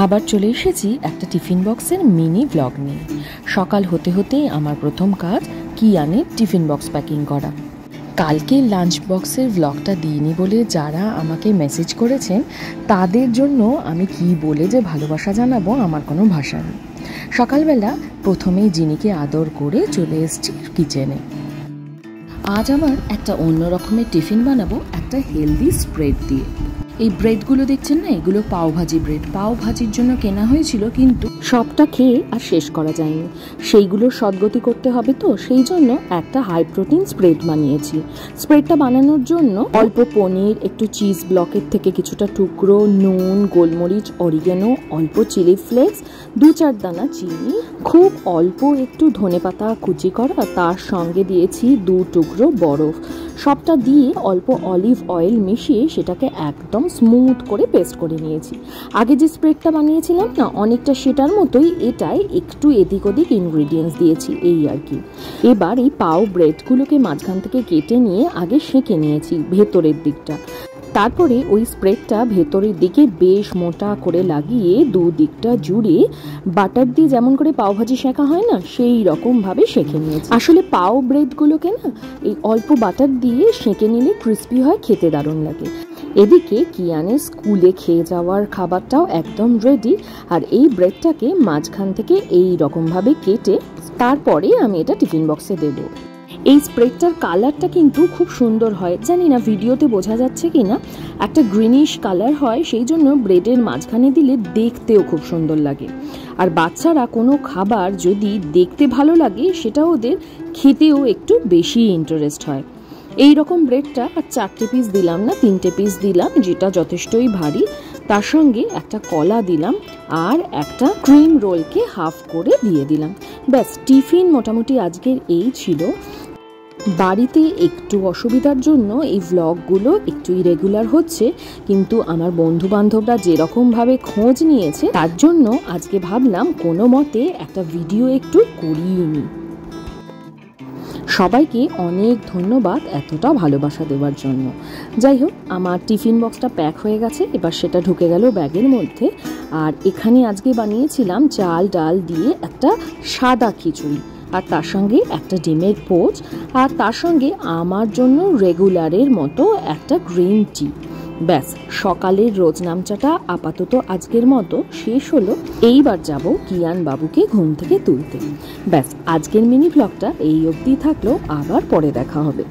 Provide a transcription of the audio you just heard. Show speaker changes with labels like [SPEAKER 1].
[SPEAKER 1] আবার চলে এসেছি একটা টিফিন বক্সের মিনি ব্লগ নিয়ে। সকাল হতে হতেই আমার প্রথম কাজ কিয়ানের টিফিন বক্স প্যাকিং করা। কালকে লাঞ্চ বক্সের ব্লগটা দিইনি বলে যারা আমাকে মেসেজ করেছেন তাদের জন্য আমি কি বলে যে ভালোবাসা জানাবো আমার কোনো ভাষা নেই। সকালবেলা প্রথমেই জিনিকে আদর করে চলে এসেছি কিচেনে। আজ আবার একটা অন্য রকমের টিফিন বানাবো, একটা হেলদি স্প্রেড দিয়ে। এই ব্রেডগুলো দেখছেন না, এগুলো পাওভাজি ব্রেড। পাওভাজির জন্য কেনা হয়েছিল, কিন্তু সবটা খেয়ে আর শেষ করা যায়নি। সেইগুলোর সদ্গতি করতে হবে, তো সেই জন্য একটা হাই প্রোটিন স্প্রেড বানিয়েছি। স্প্রেডটা বানানোর জন্য অল্প পনির, একটু চিজ ব্লকের থেকে কিছুটা টুকরো, নুন, গোলমরিচ, অরিগানো, অল্প চিলি ফ্লেক্স, 2-4 দানা চিনি, খুব অল্প একটু ধনেপাতা কুচি করা, তার সঙ্গে দিয়েছি 2 টুকরো বরফ। সবটা দিয়ে অল্প অলিভ অয়েল মিশিয়ে সেটাকে একদম স্মুথ করে পেস্ট করে নিয়েছি। আগে যে স্প্রেডটা বানিয়েছিলাম না, অনেকটা সেটার মতোই এটাই একটু এদিক ওদিক ইনগ্রিডিয়েন্টস দিয়েছি, এই আর কি। এবার এই পাও ব্রেডগুলোকে মাঝখান থেকে কেটে নিয়ে আগে সেঁকে নিয়েছি ভেতরের দিকটা। তারপরে ওই স্প্রেডটা ভেতরের দিকে বেশ মোটা করে লাগিয়ে দুদিকটা জুড়ে বাটার দিয়ে যেমন করে পাওভাজি সেঁকা হয় না, সেই রকমভাবে সেঁকে নিয়েছি। আসলে পাও ব্রেডগুলোকে না এই অল্প বাটার দিয়ে সেঁকে নিলে ক্রিস্পি হয়, খেতে দারুণ লাগে। এদিকে কিয়ানের স্কুলে খেয়ে যাওয়ার খাবারটাও একদম রেডি। আর এই ব্রেডটাকে মাঝখান থেকে এই রকমভাবে কেটে তারপরে আমি এটা টিফিন বক্সে দেবো। এই স্প্রেডটার কালারটা কিন্তু খুব সুন্দর হয়, জানি না ভিডিওতে বোঝা যাচ্ছে কি না, একটা গ্রিনিশ কালার হয়, সেই জন্য ব্রেডের মাঝখানে দিলে দেখতেও খুব সুন্দর লাগে। আর বাচ্চারা কোনো খাবার যদি দেখতে ভালো লাগে, সেটা ওদের খেতেও একটু বেশি ইন্টারেস্ট হয়। এই রকম ব্রেডটা আর 4টে পিস দিলাম না, 3টে পিস দিলাম, যেটা যথেষ্টই ভারী। তার সঙ্গে একটা কলা দিলাম আর একটা ক্রিম রোলকে হাফ করে দিয়ে দিলাম। ব্যাস, টিফিন মোটামুটি আজকের এই ছিল। বাড়িতে একটু অসুবিধার জন্য এই ভ্লগগুলো একটু ইরেগুলার হচ্ছে, কিন্তু আমার বন্ধু বান্ধবরা যেরকমভাবে খোঁজ নিয়েছে তার জন্য আজকে ভাবলাম কোনো মতে একটা ভিডিও একটু করিয়ে নিই। সবাইকে অনেক ধন্যবাদ এতটা ভালোবাসা দেওয়ার জন্য। যাই হোক, আমার টিফিন বক্সটা প্যাক হয়ে গেছে, এবার সেটা ঢুকে গেল ব্যাগের মধ্যে। আর এখানে আজকে বানিয়েছিলাম চাল ডাল দিয়ে একটা সাদা খিচুড়ি, আর তার সঙ্গে একটা ডিমের পোচ, আর তার সঙ্গে আমার জন্য রেগুলারের মতো একটা গ্রিন টি। ব্যাস, সকালের রোজ নামচাটা আপাতত আজকের মতো শেষ হলো। এইবার যাব কিয়ান বাবুকে ঘুম থেকে তুলতে। ব্যাস, আজকের মিনি ব্লগটা এই অবধি থাকলো, আবার পরে দেখা হবে।